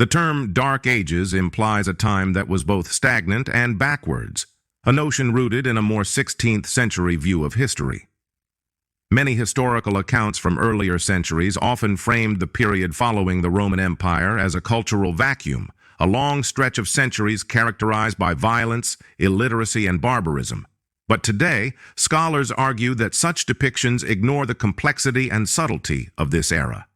The term Dark Ages implies a time that was both stagnant and backwards, a notion rooted in a more 16th century view of history. Many historical accounts from earlier centuries often framed the period following the Roman Empire as a cultural vacuum, a long stretch of centuries characterized by violence, illiteracy, and barbarism. But today, scholars argue that such depictions ignore the complexity and subtlety of this era.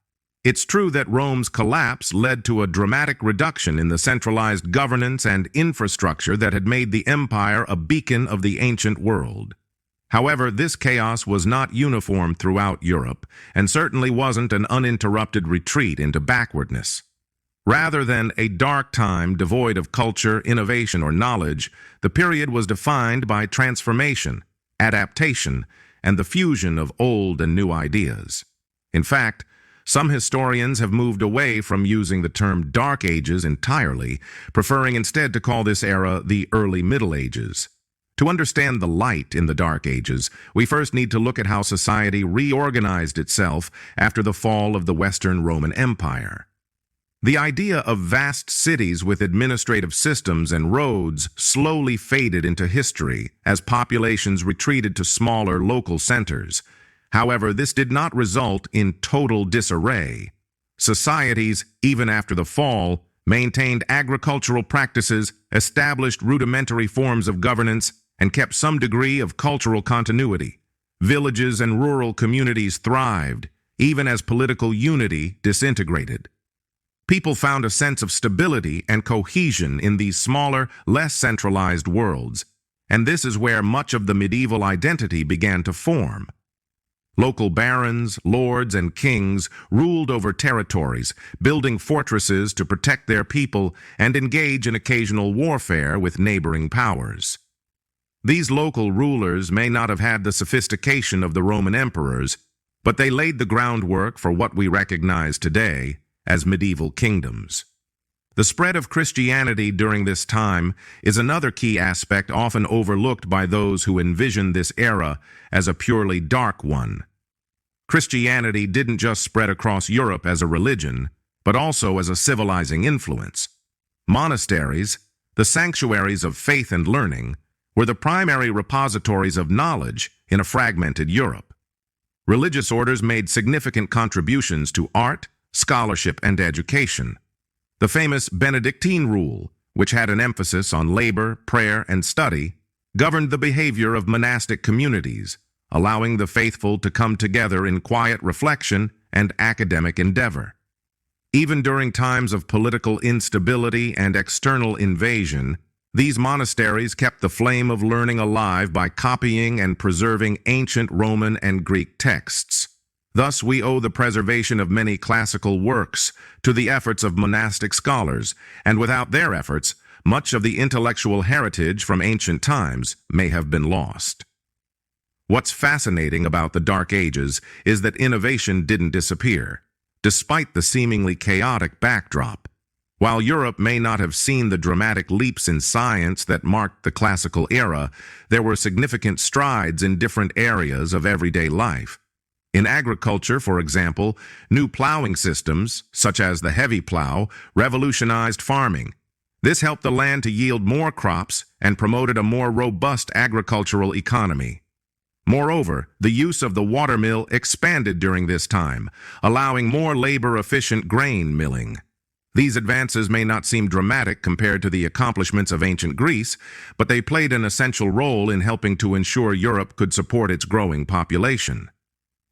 It's true that Rome's collapse led to a dramatic reduction in the centralized governance and infrastructure that had made the empire a beacon of the ancient world. However, this chaos was not uniform throughout Europe, and certainly wasn't an uninterrupted retreat into backwardness. Rather than a dark time devoid of culture, innovation, or knowledge, the period was defined by transformation, adaptation, and the fusion of old and new ideas. In fact, some historians have moved away from using the term Dark Ages entirely, preferring instead to call this era the Early Middle Ages. To understand the light in the Dark Ages, we first need to look at how society reorganized itself after the fall of the Western Roman Empire. The idea of vast cities with administrative systems and roads slowly faded into history as populations retreated to smaller local centers. However, this did not result in total disarray. Societies, even after the fall, maintained agricultural practices, established rudimentary forms of governance, and kept some degree of cultural continuity. Villages and rural communities thrived, even as political unity disintegrated. People found a sense of stability and cohesion in these smaller, less centralized worlds, and this is where much of the medieval identity began to form. Local barons, lords, and kings ruled over territories, building fortresses to protect their people and engage in occasional warfare with neighboring powers. These local rulers may not have had the sophistication of the Roman emperors, but they laid the groundwork for what we recognize today as medieval kingdoms. The spread of Christianity during this time is another key aspect often overlooked by those who envision this era as a purely dark one. Christianity didn't just spread across Europe as a religion, but also as a civilizing influence. Monasteries, the sanctuaries of faith and learning, were the primary repositories of knowledge in a fragmented Europe. Religious orders made significant contributions to art, scholarship, and education. The famous Benedictine rule, which had an emphasis on labor, prayer, and study, governed the behavior of monastic communities, allowing the faithful to come together in quiet reflection and academic endeavor. Even during times of political instability and external invasion, these monasteries kept the flame of learning alive by copying and preserving ancient Roman and Greek texts. Thus, we owe the preservation of many classical works to the efforts of monastic scholars, and without their efforts, much of the intellectual heritage from ancient times may have been lost. What's fascinating about the Dark Ages is that innovation didn't disappear, despite the seemingly chaotic backdrop. While Europe may not have seen the dramatic leaps in science that marked the classical era, there were significant strides in different areas of everyday life. In agriculture, for example, new plowing systems, such as the heavy plow, revolutionized farming. This helped the land to yield more crops and promoted a more robust agricultural economy. Moreover, the use of the watermill expanded during this time, allowing more labor-efficient grain milling. These advances may not seem dramatic compared to the accomplishments of ancient Greece, but they played an essential role in helping to ensure Europe could support its growing population.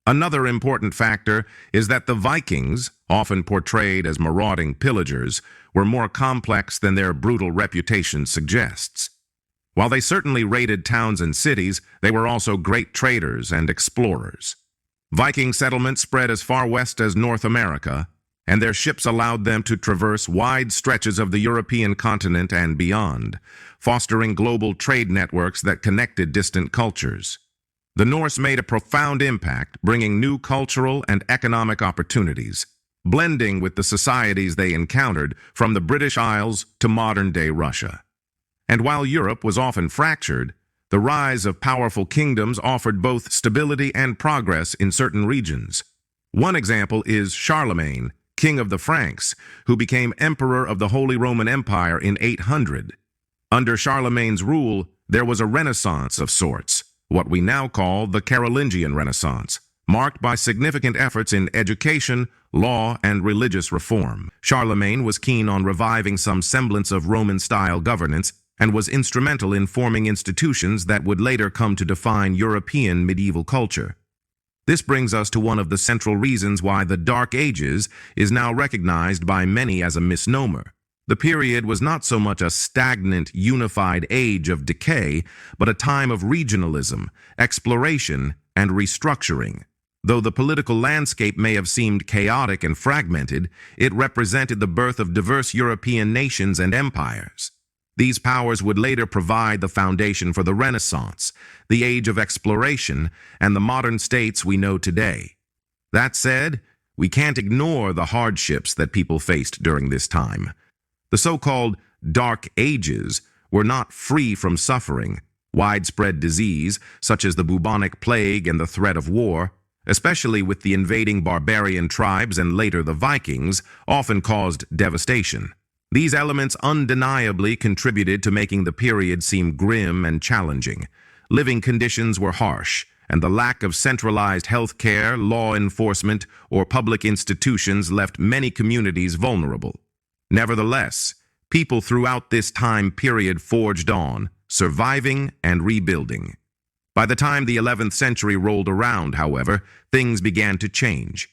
Another important factor is that the Vikings, often portrayed as marauding pillagers, were more complex than their brutal reputation suggests. While they certainly raided towns and cities, they were also great traders and explorers. Viking settlements spread as far west as North America, and their ships allowed them to traverse wide stretches of the European continent and beyond, fostering global trade networks that connected distant cultures. The Norse made a profound impact, bringing new cultural and economic opportunities, blending with the societies they encountered from the British Isles to modern-day Russia. And while Europe was often fractured, the rise of powerful kingdoms offered both stability and progress in certain regions. One example is Charlemagne, king of the Franks, who became emperor of the Holy Roman Empire in 800. Under Charlemagne's rule, there was a renaissance of sorts, what we now call the Carolingian Renaissance, marked by significant efforts in education, law, and religious reform. Charlemagne was keen on reviving some semblance of Roman-style governance and was instrumental in forming institutions that would later come to define European medieval culture. This brings us to one of the central reasons why the Dark Ages is now recognized by many as a misnomer. The period was not so much a stagnant, unified age of decay, but a time of regionalism, exploration, and restructuring. Though the political landscape may have seemed chaotic and fragmented, it represented the birth of diverse European nations and empires. These powers would later provide the foundation for the Renaissance, the age of exploration, and the modern states we know today. That said, we can't ignore the hardships that people faced during this time. The so-called Dark Ages were not free from suffering. Widespread disease, such as the bubonic plague and the threat of war, especially with the invading barbarian tribes and later the Vikings, often caused devastation. These elements undeniably contributed to making the period seem grim and challenging. Living conditions were harsh, and the lack of centralized health care, law enforcement, or public institutions left many communities vulnerable. Nevertheless, people throughout this time period forged on, surviving and rebuilding. By the time the 11th century rolled around, however, things began to change.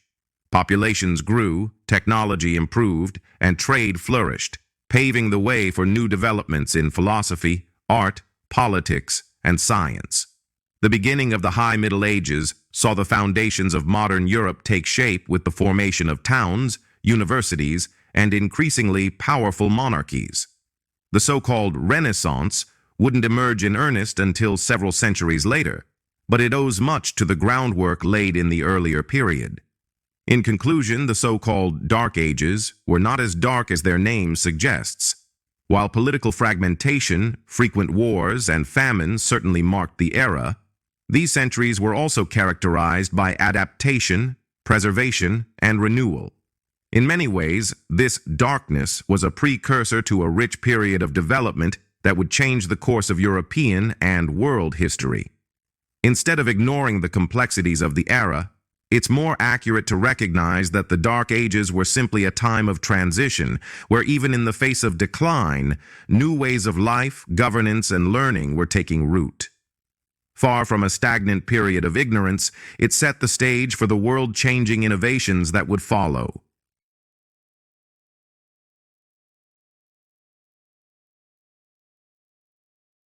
Populations grew, technology improved, and trade flourished, paving the way for new developments in philosophy, art, politics, and science. The beginning of the High Middle Ages saw the foundations of modern Europe take shape with the formation of towns, universities, and increasingly powerful monarchies. The so-called Renaissance wouldn't emerge in earnest until several centuries later, but it owes much to the groundwork laid in the earlier period. In conclusion, the so-called Dark Ages were not as dark as their name suggests. While political fragmentation, frequent wars, and famines certainly marked the era, these centuries were also characterized by adaptation, preservation, and renewal. In many ways, this darkness was a precursor to a rich period of development that would change the course of European and world history. Instead of ignoring the complexities of the era, it's more accurate to recognize that the Dark Ages were simply a time of transition, where even in the face of decline, new ways of life, governance, and learning were taking root. Far from a stagnant period of ignorance, it set the stage for the world-changing innovations that would follow.